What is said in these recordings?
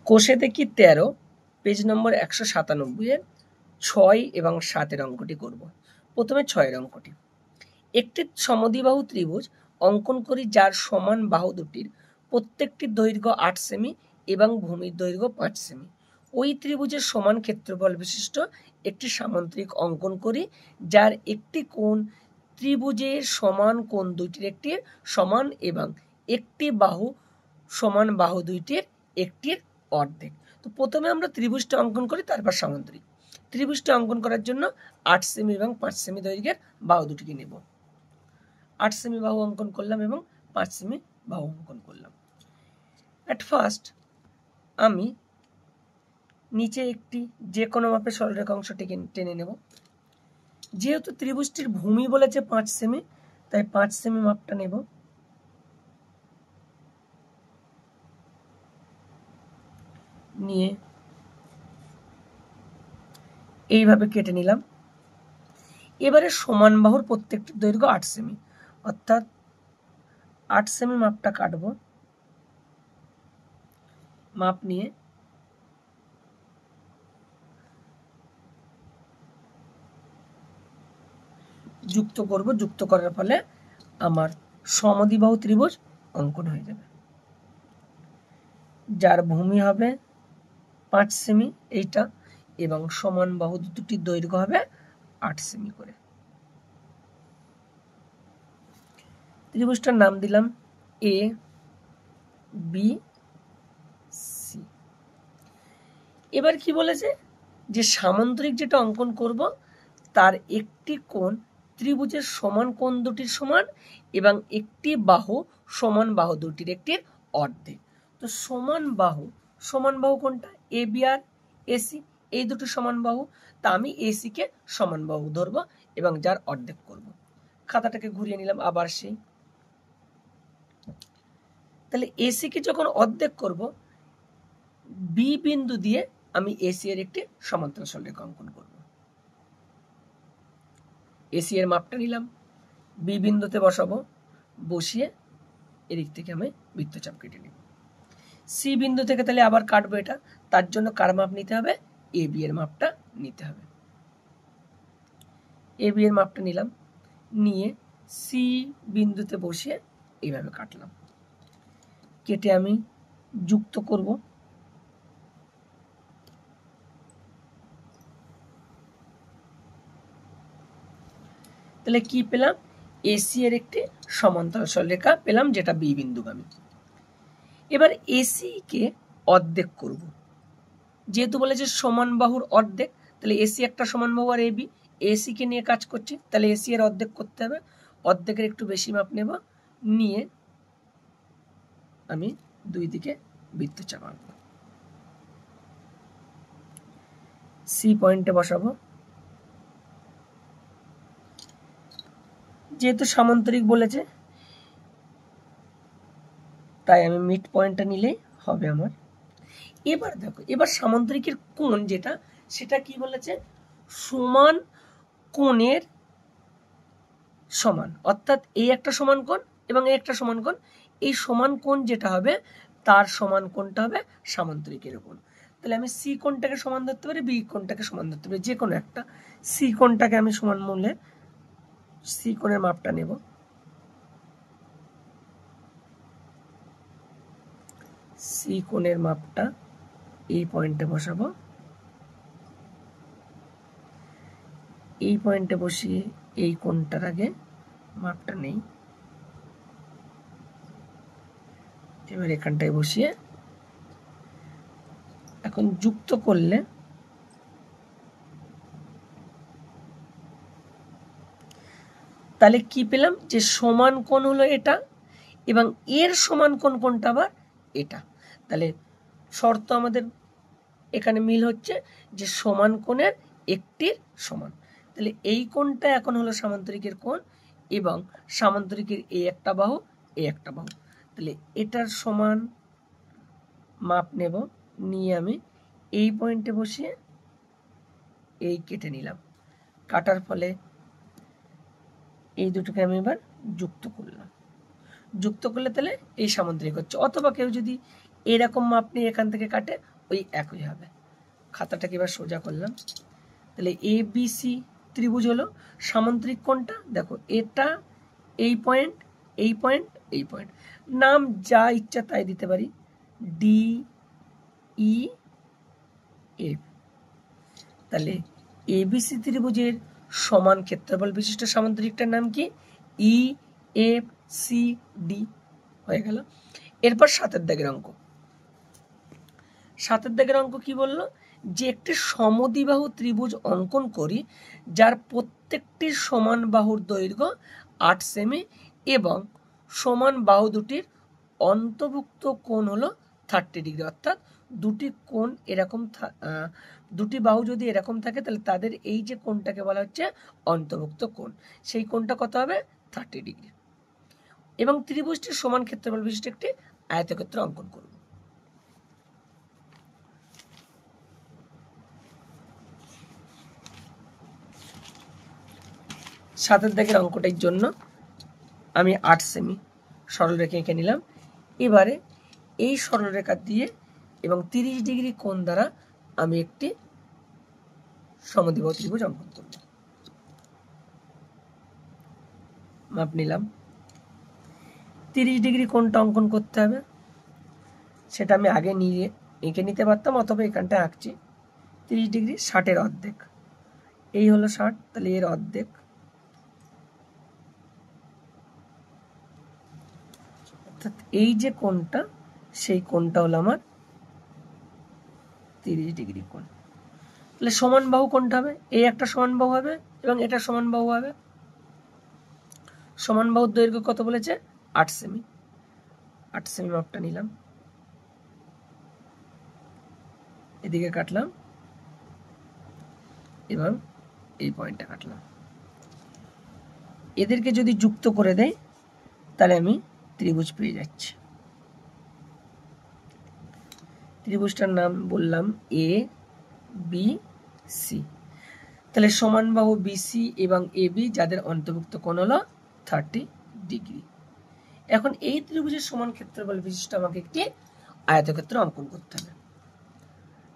কোষে দেখি 13 পেজ নম্বর 197 6 এবং 7 অঙ্কটি করব। প্রথমে 6 অঙ্কটি। একটি সমদ্বিবাহু ত্রিভুজ অঙ্কন করি যার সমান বাহু দুটির প্রত্যেকটির দৈর্ঘ্য 8 সেমি এবং ভূমির দৈর্ঘ্য 5 সেমি। ওই ত্রিভুজের সমান ক্ষেত্রফল বিশিষ্ট একটি সামান্তরিক অঙ্কন করি যার একটি কোণ ত্রিভুজের সমান কোণ দুইটির একটির সমান এবং একটি বাহু সমান বাহু দুইটির একটির অর্ধেক। তো প্রথমে আমরা ত্রিভুজটা অঙ্কন করি, তারপর সামান্তরিক। ত্রিভুজটা অঙ্কন করার জন্য 8 সেমি এবং 5 সেমি দৈর্ঘ্যের বাহু দুটিকে নেব। 8 সেমি বাহু অঙ্কন করলাম এবং 5 সেমি বাহু অঙ্কন করলাম। অ্যাট ফার্স্ট আমি নিচে একটি যে কোনো মাপের সরলরেখা অংশটিকে টেনে নেব। যেহেতু ত্রিভুজটির ভূমি বলেছে 5 সেমি, তাই 5 সেমি মাপটা নেব। নিয়ে এইভাবে কেটে নিলাম। এবারে সমান বাহুর প্রত্যেকটি দৈর্ঘ্য 8 সেমি, অর্থাৎ 8 সেমি মাপটা কাটব। মাপ নিয়ে যুক্ত করব। যুক্ত করার ফলে আমার সমদ্বিবাহু ত্রিভুজ অঙ্কন হয়ে যাবে, যার ভূমি হবে 5 সেমি এইটা, এবং সমান বাহু দুটির দৈর্ঘ্য হবে 8 সেমি করে। ত্রিভুজটার নাম দিলাম এ বি সি। এবার কি বলেছে, যে সামান্তরিক যেটা অঙ্কন করব তার একটি কোণ ত্রিভুজের সমান কোণ দুটির সমান এবং একটি বাহু সমান বাহু দুটির একটির অর্ধেক। তো সমান বাহু কোনটা? এ বি আর এসি, এই দুটো সমান বাহু। তা আমি এসি কে সমান বাহু ধরবো এবং যার অর্ধেক করব। খাতাটাকে ঘুরিয়ে নিলাম আবার সেই। তাহলে এসি কে যখন অর্ধেক করব, বি বিন্দু দিয়ে আমি এসি এর একটি সমান্তরাল সরলরেখা অঙ্কন করব। এসি এর মাপটা নিলাম, বি বিন্দুতে বসাবো, বসিয়ে এদিক থেকে আমি বৃত্তচাপ কেটে নিব। সি বিন্দু থেকে তাহলে আবার কাটবো এটা, তার জন্য কার মাপ নিতে হবে? এ বি এর মাপটা নিতে হবে। এ বি এর মাপটা নিলাম, নিয়ে সি বিন্দুতে বসিয়ে এইভাবে কাটলাম। কেটে আমি যুক্ত করব। তাহলে কি পেলাম? এসি এর একটি সমান্তরাল সরলরেখা পেলাম, যেটা বি বিন্দুগামী। এবার এসি কে অর্ধেক করব। যেহেতু বলেছে সমান বাহুর অর্ধেক, তাহলে এসি একটা সমান বাহু আর এবি, এসি কে নিয়ে কাজ করছি, তাহলে এসি এর অর্ধেক করতে হবে। অর্ধেকের একটু বেশি মাপ নেব, নিয়ে আমি দুই দিকে বৃত্তচাপ আঁকব। সি পয়েন্টে বসাবো। যেহেতু সামান্তরিক বলেছে, তাই আমি মিড পয়েন্টটা নিলেই হবে আমার। এবার দেখো, এবার সামান্তরিকের কোণ যেটা, সেটা কি বলেছে? সমান কোণের সমান, অর্থাৎ এই একটা সমান কোণ এবং এই একটা সমান কোণ। এই সমান কোণ যেটা হবে তার সমান কোণটা হবে সামান্তরিকের কোণ। তাহলে আমি সি কোণটাকে সমান ধরতে পারি, বি কোণটাকে সমান ধরতে পারি, যে কোনো একটা। সি কোণটাকে আমি সমান মূলে সি কোণের মাপটা নেব। সি কোণের মাপটা এই পয়েন্টে বসাবো। এই পয়েন্টে বসিয়ে এই কোণটার আগে মাপটা নেই। এবার এখানটায় বসিয়ে এখন যুক্ত করলে তাহলে কি পেলাম? যে সমান কোণ হলো এটা এবং এর সমান কোণ কোনটা? আবার এটা। তাহলে শর্ত আমাদের এখানে মিল হচ্ছে যে সমান কোণের একটির সমান। তাহলে এই কোণটা এখন হলো সামান্তরিকের কোণ এবং সামান্তরিকের এই একটা বাহু, এই একটা বাহু। তাহলে এটার সমান মাপ নেব, নিয়ে আমি এই পয়েন্টে বসিয়ে এই কেটে নিলাম। কাটার ফলে এই দুটোকে আমি এবার যুক্ত করলাম। যুক্ত করলে তাহলে এই সামান্তরিক হচ্ছে। অথবা কেউ যদি এরকম মাপ নিয়ে এখান থেকে কাটে, ওই একই হবে। খাতাটাকে এবার সোজা করলাম, তাহলে এ বি সি ত্রিভুজ হলো। সামান্তরিক কোণটা দেখো, এটা এই পয়েন্ট, এই পয়েন্ট, এই পয়েন্ট, নাম যা ইচ্ছা তাই দিতে পারি, ডি ই এফ। তাহলে এবিসি ত্রিভুজের সমান ক্ষেত্রফল বিশিষ্ট সামান্তরিকটার নাম কি? ই এফ সি ডি হয়ে গেল। এরপর 7 দাগের অঙ্ক। 7 দাগের অঙ্ক কি বললো? যে একটি সমদ্বিবাহু ত্রিভুজ অঙ্কন করি যার প্রত্যেকটি সমান বাহুর দৈর্ঘ্য 8 সেমি এবং সমান বাহু দুটির অন্তর্ভুক্ত কোণ হলো 30 ডিগ্রি। অর্থাৎ দুটি কোণ এরকম, দুটি বাহু যদি এরকম থাকে তাহলে তাদের এই যে কোণটাকে বলা হচ্ছে অন্তর্ভুক্ত কোণ। সেই কোণটা কত হবে? 30 ডিগ্রি। এবং ত্রিভুজটির সমান ক্ষেত্রফল বিশিষ্ট একটি আয়তক্ষেত্র অঙ্কন করব। সাতের দাগের অঙ্কটার জন্য আমি 8 সেমি সরলরেখা এঁকে নিলাম। এবারে এই সরলরেখা দিয়ে এবং 30 ডিগ্রি কোণ দ্বারা আমি একটি সমদ্বিবাহু ত্রিভুজ অঙ্কন করব। মাপ নিলাম। 30 ডিগ্রি কোণটা অঙ্কন করতে হবে, সেটা আমি আগে নিয়ে এঁকে নিতে পারতাম, অথবা এখানটায় আঁকছি। 30 ডিগ্রি 60-এর অর্ধেক, এই হলো 60, তাহলে এর অর্ধেক, অর্থাৎ এই যে কোণটা সেই কোণটা হলো আমার 30 ডিগ্রি কোণ। তাহলে সমান বাহু কোনটা হবে? এই একটা সমান বাহু হবে এবং এটা সমান বাহু হবে। সমান বাহুর দৈর্ঘ্য কত বলেছে? 8 সেমি। 8 সেমি মাপটা নিলাম, এদিকে কাটলাম এবং এই পয়েন্টটা কাটলাম। এদেরকে যদি যুক্ত করে দেয় তাহলে আমি ত্রিভুজ পেয়ে যাচ্ছি। ত্রিভুজটার নাম বললাম এ বি সি। তাহলে সমান বাহু বিসি এবং এ বি যাদের অন্তর্ভুক্ত কোণ হলো 30 ডিগ্রি। এখন এই ত্রিভুজের সমান ক্ষেত্রফল বিশিষ্ট আমাকে একটি আয়তক্ষেত্র অঙ্কন করতে হবে।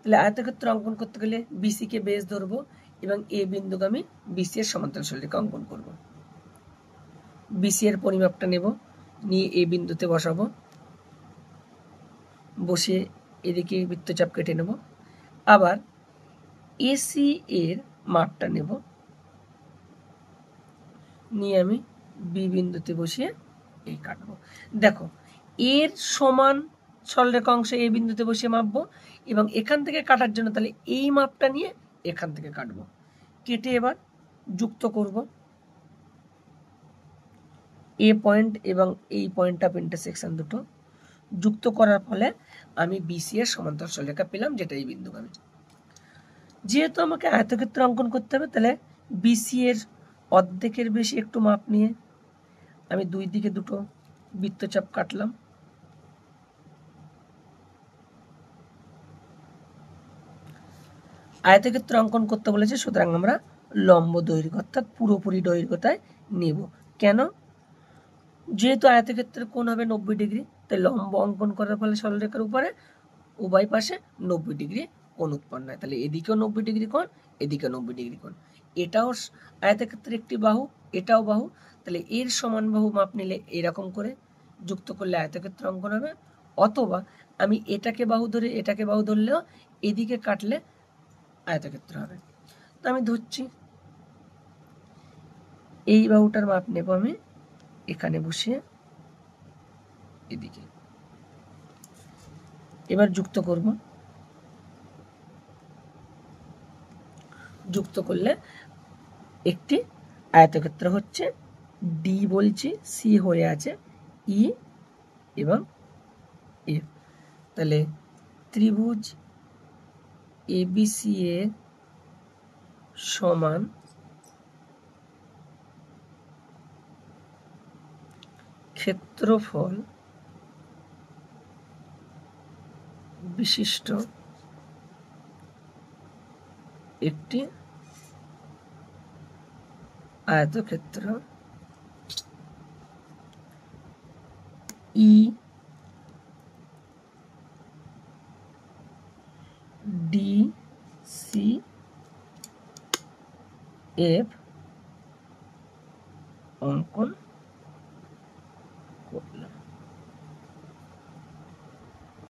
তাহলে আয়তক্ষেত্র অঙ্কন করতে গেলে বিসি কে বেস ধরবো এবং এ বিন্দুকে আমি বিসি এর সমান্তরাল সরলরেখা অঙ্কন করব। বিসি এর পরিমাপটা নেব, নিয়ে এ বিন্দুতে বসাবো, বসে এদিকে বৃত্তচাপ কেটে নেব। আবার এসি এর মাপটা নেব, নিয়ে আমি বি বিন্দুতে বসিয়ে এই কাটবো। দেখো, এর সমান সরলরেখা অংশ এই বিন্দুতে বসিয়ে মাপবো এবং এখান থেকে কাটার জন্য তাহলে এই মাপটা নিয়ে এখান থেকে কাটবো। কেটে এবার যুক্ত করব এ পয়েন্ট এবং এই পয়েন্ট অফ ইন্টারসেকশন দুটো যুক্ত করার ফলে আমি বিসি এর সমান্তরাল সরলরেখা পেলাম, যেটা এই বিন্দুগামী। যেহেতু আমাকে আয়তক্ষেত্র অঙ্কন করতে হবে, তাহলে বিসি এর অর্ধেকের বেশি একটু মাপ নিয়ে আমি দুই দিকে দুটো বৃত্তচাপ কাটলাম। আয়তক্ষেত্র অঙ্কন করতে বলেছে, সুতরাং আমরা লম্ব দৈর্ঘ্য অর্থাৎ পুরোপুরি দৈর্ঘ্যটাই নেব। কেন? যেহেতু আয়তক্ষেত্রের কোণ হবে 90 ডিগ্রি, তাই লম্ব অঙ্কন করার ফলে সরলরেখার উপরে উভয় পাশে 90 ডিগ্রি কোণ উৎপন্ন হয়। তাহলে এদিকেও 90 ডিগ্রি কোণ, এদিকেও 90 ডিগ্রি কোণ। এটাও আয়তক্ষেত্রের একটি বাহু, এটাও বাহু, তাহলে এর সমান বাহু মাপ নিলে এরকম করে যুক্ত করলে আয়তক্ষেত্র অঙ্কন হবে। অথবা আমি এটাকে বাহু ধরে এটাকে বাহু ধরলেও এদিকে কাটলে আয়তক্ষেত্র হবে। তো আমি ধরছি এই বাহুটার মাপ নেব আমি এখানে বসিয়ে এদিকে, এবার যুক্ত করব। যুক্ত করলে একটি আয়তক্ষেত্র হচ্ছে, ডি বলছি, সি হয়ে আছে ই এবং এফ। তাহলে ত্রিভুজ এবিসি এর সমান ক্ষেত্রফল বিশিষ্ট একটি আয়তক্ষেত্র ই ডি সি এফ অঙ্কন করলাম।